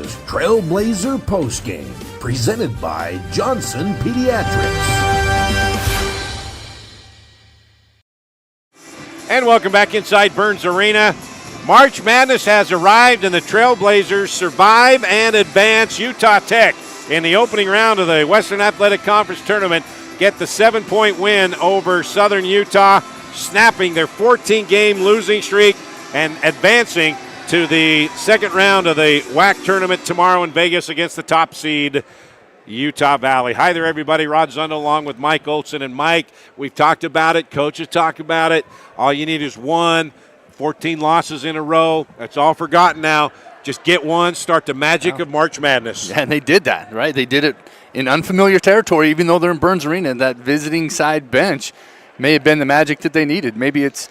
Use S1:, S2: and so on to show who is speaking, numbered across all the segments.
S1: is Trailblazer Postgame, presented by Johnson Pediatrics.
S2: And welcome back inside Burns Arena. March Madness has arrived, and the Trailblazers survive and advance. Utah Tech in the opening round of the Western Athletic Conference Tournament get the 7-point win over Southern Utah, snapping their 14-game losing streak and advancing to the second round of the WAC Tournament tomorrow in Vegas against the top seed, Utah Valley. Hi there, everybody. Rod Zundel along with Mike Olson. And Mike, we've talked about it. Coaches talk about it. All you need is one. 14 losses in a row. That's all forgotten now. Just get one, start the magic of March Madness.
S3: Yeah, and they did that, right? They did it in unfamiliar territory, even though they're in Burns Arena. That visiting side bench may have been the magic that they needed. Maybe it's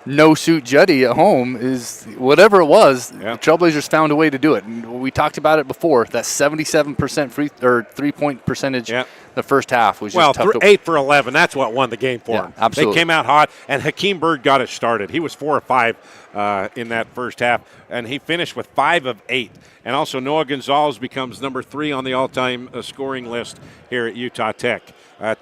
S3: no-suit Juddy at home is whatever it was. The Trailblazers found a way to do it. And we talked about it before. That 77% three-point percentage the first half was just tough.
S2: 8 for 11. That's what won the game for them.
S3: Absolutely.
S2: They came out hot, and Hakeem Bird got it started. He was 4 of 5 in that first half, and he finished with 5 of 8. And also Noah Gonzalez becomes number 3 on the all-time scoring list here at Utah Tech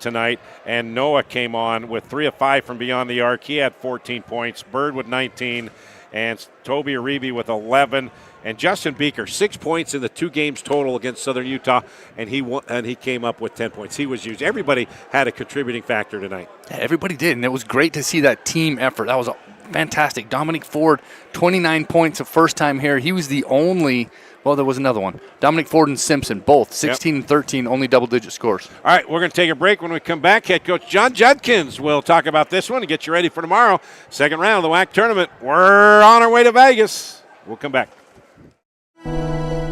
S2: tonight. And Noah came on with 3 of 5 from beyond the arc. He had 14 points. Bird with 19, and Toby Aribi with 11. And Justin Beaker, 6 points in the 2 games total against Southern Utah, and he came up with 10 points. He was used. Everybody had a contributing factor tonight.
S3: Yeah, everybody did, and it was great to see that team effort. That was fantastic. Dominic Ford, 29 points the first time here. He was the only – well, there was another one. Dominic Ford and Simpson, both 16 and 13, only double-digit scores. All
S2: right, we're going to take a break. When we come back, head coach John Judkins will talk about this one and get you ready for tomorrow. Second round of the WAC tournament. We're on our way to Vegas. We'll come back.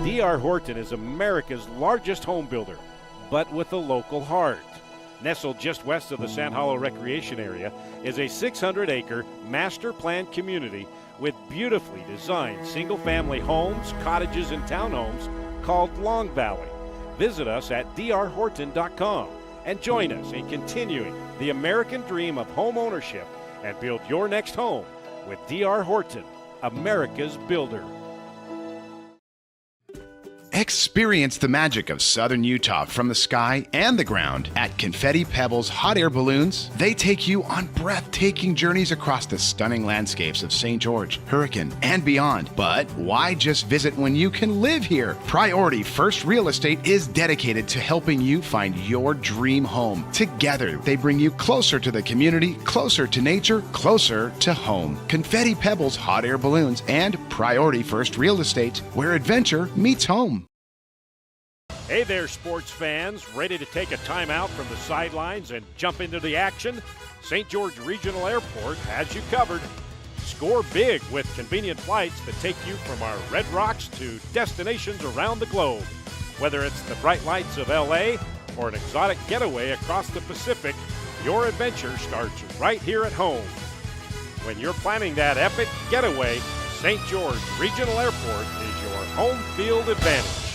S2: D.R. Horton is America's largest home builder, but with a local heart. Nestled just west of the Sand Hollow Recreation Area is a 600-acre master-planned community with beautifully designed single-family homes, cottages, and townhomes called Long Valley. Visit us at drhorton.com and join us in continuing the American dream of home ownership and build your next home with D.R. Horton, America's builder.
S4: Experience the magic of Southern Utah from the sky and the ground at Confetti Pebbles Hot Air Balloons. They take you on breathtaking journeys across the stunning landscapes of St. George, Hurricane, and beyond. But why just visit when you can live here? Priority First Real Estate is dedicated to helping you find your dream home. Together, they bring you closer to the community, closer to nature, closer to home. Confetti Pebbles Hot Air Balloons and Priority First Real Estate, where adventure meets home.
S2: Hey there, sports fans. Ready to take a timeout from the sidelines and jump into the action? St. George Regional Airport has you covered. Score big with convenient flights that take you from our Red Rocks to destinations around the globe. Whether it's the bright lights of L.A. or an exotic getaway across the Pacific, your adventure starts right here at home. When you're planning that epic getaway, St. George Regional Airport is your home field advantage.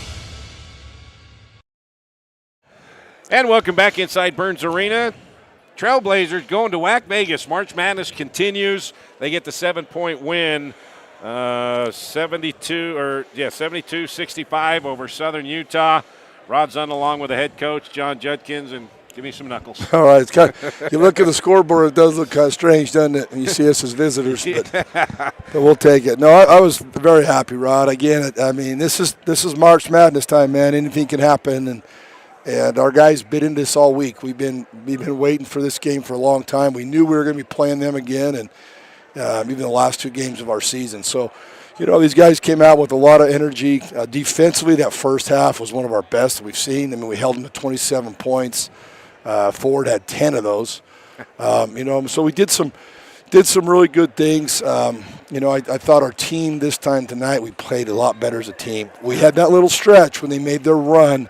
S2: And welcome back inside Burns Arena. Trailblazers going to WAC Vegas. March Madness continues. They get the 7-point win, 72-65 over Southern Utah. Rod Zund along with the head coach, John Judkins, and give me some knuckles.
S5: All right. It's kind of, you look at the scoreboard, it does look kind of strange, doesn't it? And you see us as visitors, but we'll take it. No, I was very happy, Rod. Again, I mean, this is March Madness time, man. Anything can happen, and our guys bit into this all week. We've been waiting for this game for a long time. We knew we were going to be playing them again, and even the last 2 games of our season. So, you know, these guys came out with a lot of energy. Defensively, that first half was one of our best we've seen. I mean, we held them to 27 points. Ford had 10 of those. You know, so we did some really good things. You know, I thought our team this time tonight, we played a lot better as a team. We had that little stretch when they made their run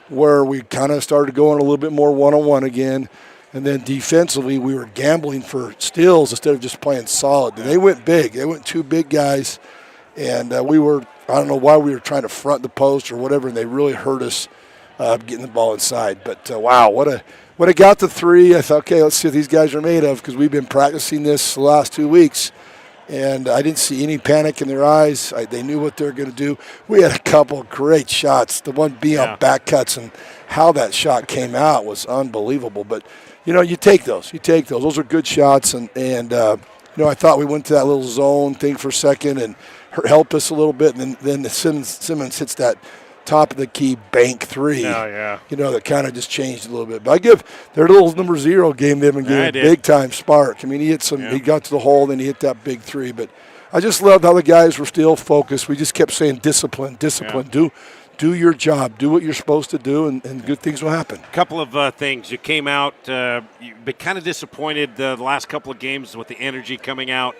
S5: where we kind of started going a little bit more one-on-one again. And then defensively, we were gambling for steals instead of just playing solid. And they went big. They went 2 big guys. And we were, I don't know why we were trying to front the post or whatever, and they really hurt us getting the ball inside. But, wow, when it got to 3, I thought, okay, let's see what these guys are made of, because we've been practicing this the last 2 weeks. And I didn't see any panic in their eyes. They knew what they were going to do. We had a couple of great shots. The one being on back cuts, and how that shot came out was unbelievable. But, you take those. You take those. Those are good shots. And I thought we went to that little zone thing for a second and helped us a little bit. And then Simmons hits that top of the key bank three. That kind of just changed a little bit. But I give their little number 0 game they've been getting a big time spark. I mean, he hit he got to the hole, then he hit that big 3. But I just loved how the guys were still focused. We just kept saying discipline. Do your job, do what you're supposed to do, and good things will happen.
S2: A couple of things. You came out, you've been kind of disappointed the last couple of games with the energy coming out.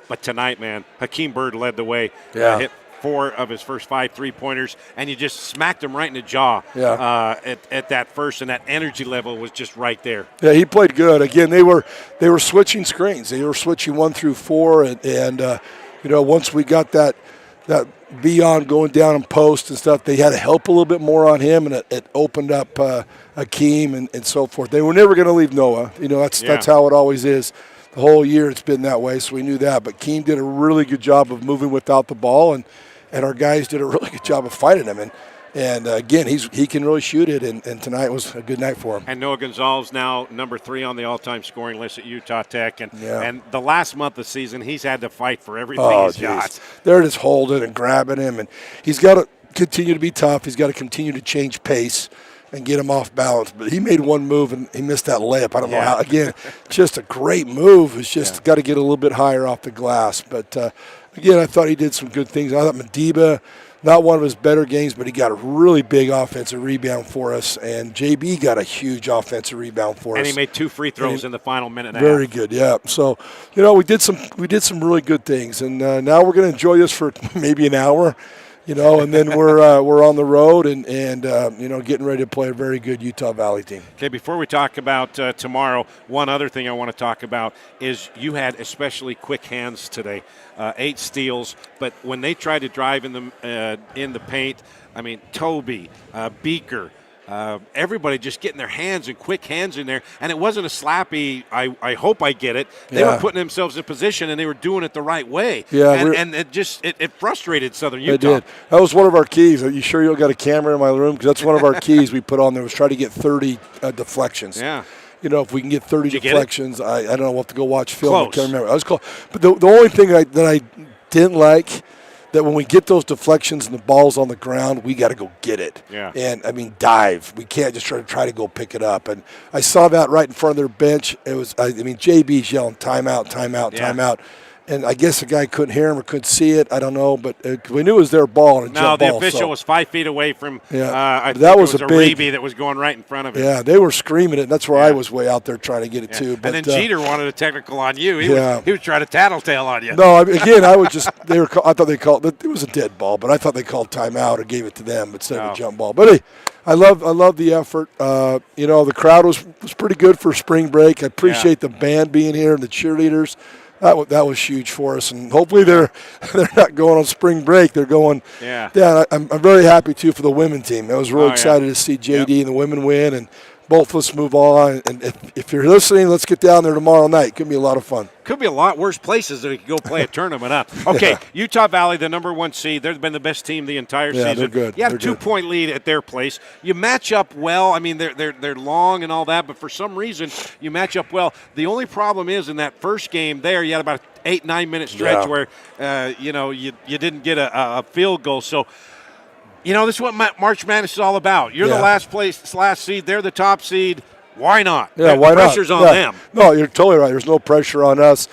S2: But tonight, man, Hakeem Bird led the way. Hit 4 of his first 5 3-pointers, and you just smacked him right in the jaw at that first, and that energy level was just right there.
S5: Yeah, he played good. Again, they were switching screens. They were switching 1 through 4, and once we got that beyond going down and post and stuff, they had to help a little bit more on him, and it opened up Hakeem and so forth. They were never going to leave Noah. That's how it always is. The whole year it's been that way, so we knew that. But Keem did a really good job of moving without the ball, and our guys did a really good job of fighting him. And again, he can really shoot it, and tonight was a good night for him.
S2: And Noah Gonzalez now number 3 on the all-time scoring list at Utah Tech. And the last month of the season, he's had to fight for everything he's got.
S5: They're just holding and grabbing him, and he's got to continue to be tough. He's got to continue to change pace and get him off balance. But he made one move, and he missed that layup. I don't know how. Again, just a great move. It's just got to get a little bit higher off the glass. But, again, I thought he did some good things. I thought Madiba, not one of his better games, but he got a really big offensive rebound for us. And JB got a huge offensive rebound for us.
S2: And he made 2 free throws in the final minute and a
S5: Very
S2: half.
S5: good, yeah. So, we did some really good things. And now we're going to enjoy this for maybe an hour. And then we're on the road and getting ready to play a very good Utah Valley team.
S2: Okay, before we talk about tomorrow, one other thing I want to talk about is you had especially quick hands today, 8 steals. But when they tried to drive in the paint, I mean, Toby, Beaker, everybody just getting their hands and quick hands in there. And it wasn't a slappy, I hope I get it. They were putting themselves in position, and they were doing it the right way.
S5: Yeah,
S2: and it frustrated Southern Utah.
S5: It did. That was one of our keys. Are you sure you got a camera in my room? Because that's one of our keys we put on there was try to get 30 deflections.
S2: Yeah.
S5: If we can get 30 deflections, I don't know. We'll have to go watch film.
S2: Close.
S5: I can't remember. I was close. But the only thing that I didn't like, that when we get those deflections and the ball's on the ground, we got to go get it.
S2: Yeah.
S5: And, dive. We can't just try to go pick it up. And I saw that right in front of their bench. It was, JB's yelling, timeout, timeout, timeout. And I guess the guy couldn't hear him or couldn't see it. I don't know. But we knew it was their ball. And
S2: the official was 5 feet away from I think
S5: that was
S2: it was a Reeby that was going right in front of him.
S5: Yeah, they were screaming it. And that's where I was way out there trying to get it too. But,
S2: and then Jeter wanted a technical on you. He was trying to tattletale on you.
S5: No, again, I thought they called it was a dead ball, but I thought they called timeout or gave it to them instead of a jump ball. But hey, I love the effort. The crowd was pretty good for spring break. I appreciate the band being here and the cheerleaders. That was huge for us, and hopefully they're not going on spring break. They're going. Yeah. I'm very happy too for the women team. I was really excited to see JD and the women win, and both of us move on. And if you're listening, let's get down there tomorrow night. Could be a lot of fun.
S2: Could be a lot worse places that we could go play a tournament up. Okay, Utah Valley, the number 1 seed. They've been the best team the entire season.
S5: They're good.
S2: You have a 2-point lead at their place. You match up well. I mean, they're long and all that, but for some reason you match up well. The only problem is in that first game there, you had about an 8-9 minute stretch where you didn't get a field goal. So. This is what March Madness is all about. You're the last seed. They're the top seed. Why not?
S5: Yeah, why not?
S2: Pressure's on them.
S5: No, you're totally right. There's no pressure on us.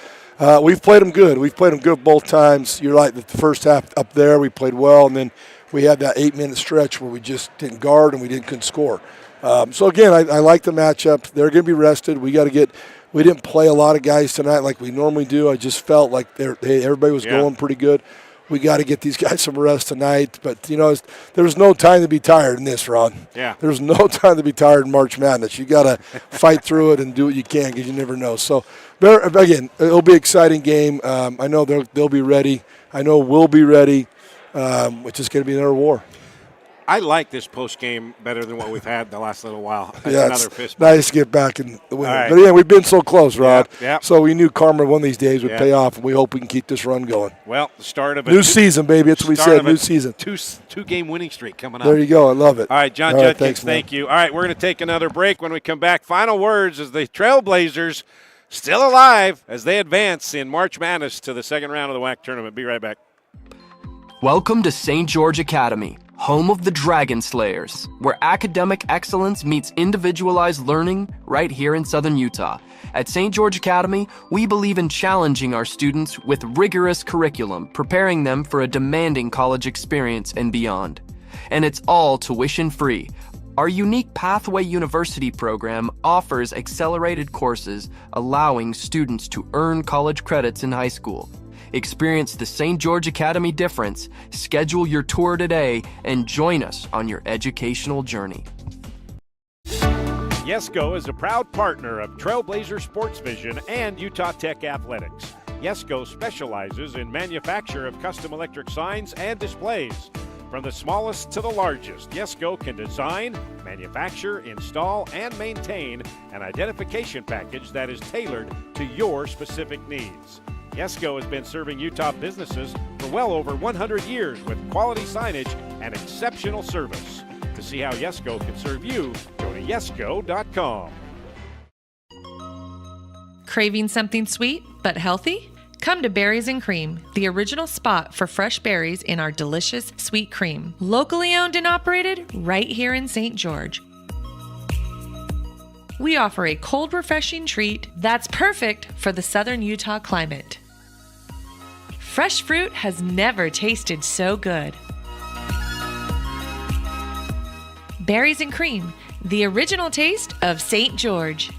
S5: We've played them good. We've played them good both times. You're right. The first half up there, we played well, and then we had that 8-minute stretch where we just didn't guard and we couldn't score. So, again, I like the matchup. They're going to be rested. We didn't play a lot of guys tonight like we normally do. I just felt like everybody was going pretty good. We got to get these guys some rest tonight. But, there's no time to be tired in this, Ron.
S2: Yeah.
S5: There's no time to be tired in March Madness. You got to fight through it and do what you can because you never know. So, again, it'll be an exciting game. I know they'll be ready. I know we'll be ready. It's just going to be another war.
S2: I like this post game better than what we've had the last little while.
S5: Yeah,
S2: Another
S5: it's
S2: fist bump.
S5: nice to get back in the win.
S2: Right.
S5: But yeah, we've been so close, Rod.
S2: Yeah.
S5: So we knew karma one of these days would
S2: Yeah.
S5: pay off, and we hope we can keep this run going.
S2: Well, the start of a
S5: New season, baby. That's what we
S2: start
S5: said.
S2: of a
S5: New season.
S2: Two-game winning streak coming up.
S5: There you go. I love it.
S2: All right, John
S5: All right,
S2: Judkins,
S5: thanks, man.
S2: thank you. All right, we're going to take another break. When we come back, final words as the Trailblazers still alive as they advance in March Madness to the second round of the WAC tournament. Be right back.
S6: Welcome to St. George Academy, home of the Dragon Slayers, where academic excellence meets individualized learning right here in Southern Utah. At St. George Academy, we believe in challenging our students with rigorous curriculum, preparing them for a demanding college experience and beyond. And it's all tuition free. Our unique Pathway University program offers accelerated courses, allowing students to earn college credits in high school. Experience the St. George Academy difference, schedule your tour today, and join us on your educational journey.
S2: Yesco is a proud partner of Trailblazer Sports Vision and Utah Tech Athletics. Yesco specializes in manufacture of custom electric signs and displays. From the smallest to the largest, Yesco can design, manufacture, install, and maintain an identification package that is tailored to your specific needs. Yesco has been serving Utah businesses for well over 100 years with quality signage and exceptional service. To see how Yesco can serve you, go to yesco.com.
S7: Craving something sweet but healthy? Come to Berries and Cream, the original spot for fresh berries in our delicious sweet cream. Locally owned and operated right here in St. George. We offer a cold, refreshing treat that's perfect for the southern Utah climate. Fresh fruit has never tasted so good. Berries and Cream, the original taste of St. George.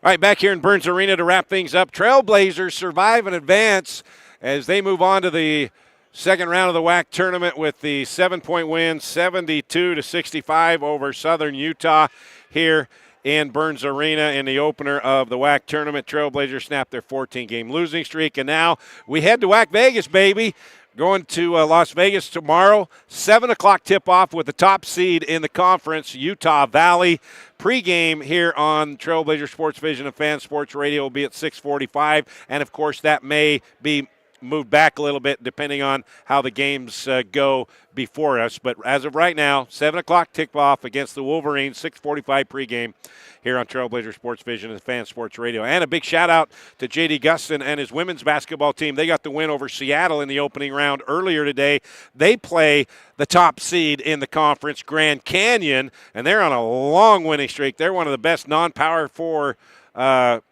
S2: All right, back here in Burns Arena to wrap things up. Trailblazers survive and advance as they move on to the second round of the WAC tournament with the 7-point win, 72-65 over Southern Utah here in Burns Arena in the opener of the WAC tournament. Trailblazers snapped their 14-game losing streak, and now we head to WAC Vegas, baby. Going to Las Vegas tomorrow, 7 o'clock tip-off with the top seed in the conference, Utah Valley. Pre-game here on Trailblazer Sports Vision and Fan Sports Radio will be at 6:45, and, of course, that may be moved back a little bit depending on how the games go before us. But as of right now, 7 o'clock tip-off against the Wolverines, 6:45 pregame here on Trailblazer Sports Vision and Fan Sports Radio. And a big shout-out to J.D. Gustin and his women's basketball team. They got the win over Seattle in the opening round earlier today. They play the top seed in the conference, Grand Canyon, and they're on a long winning streak. They're one of the best non-Power 4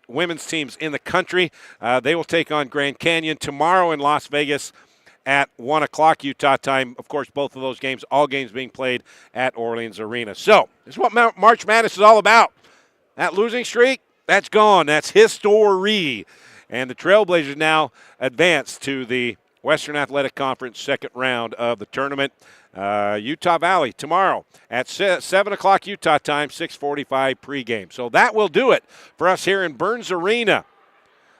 S2: women's teams in the country. They will take on Grand Canyon tomorrow in Las Vegas at 1 o'clock Utah time. Of course, both of those games, all games being played at Orleans Arena. So this is what March Madness is all about. That losing streak, that's gone. That's history. And the Trailblazers now advance to the Western Athletic Conference second round of the tournament. Utah Valley tomorrow at 7 o'clock Utah time, 6:45 pregame. So that will do it for us here in Burns Arena.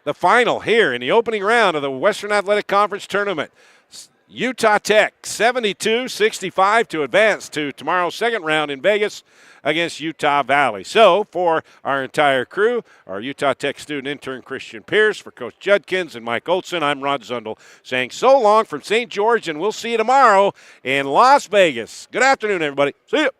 S2: The final here in the opening round of the Western Athletic Conference tournament. Utah Tech 72-65 to advance to tomorrow's second round in Vegas against Utah Valley. So for our entire crew, our Utah Tech student intern Christian Pierce, for Coach Judkins and Mike Olson, I'm Rod Zundel saying so long from St. George, and we'll see you tomorrow in Las Vegas. Good afternoon, everybody. See you.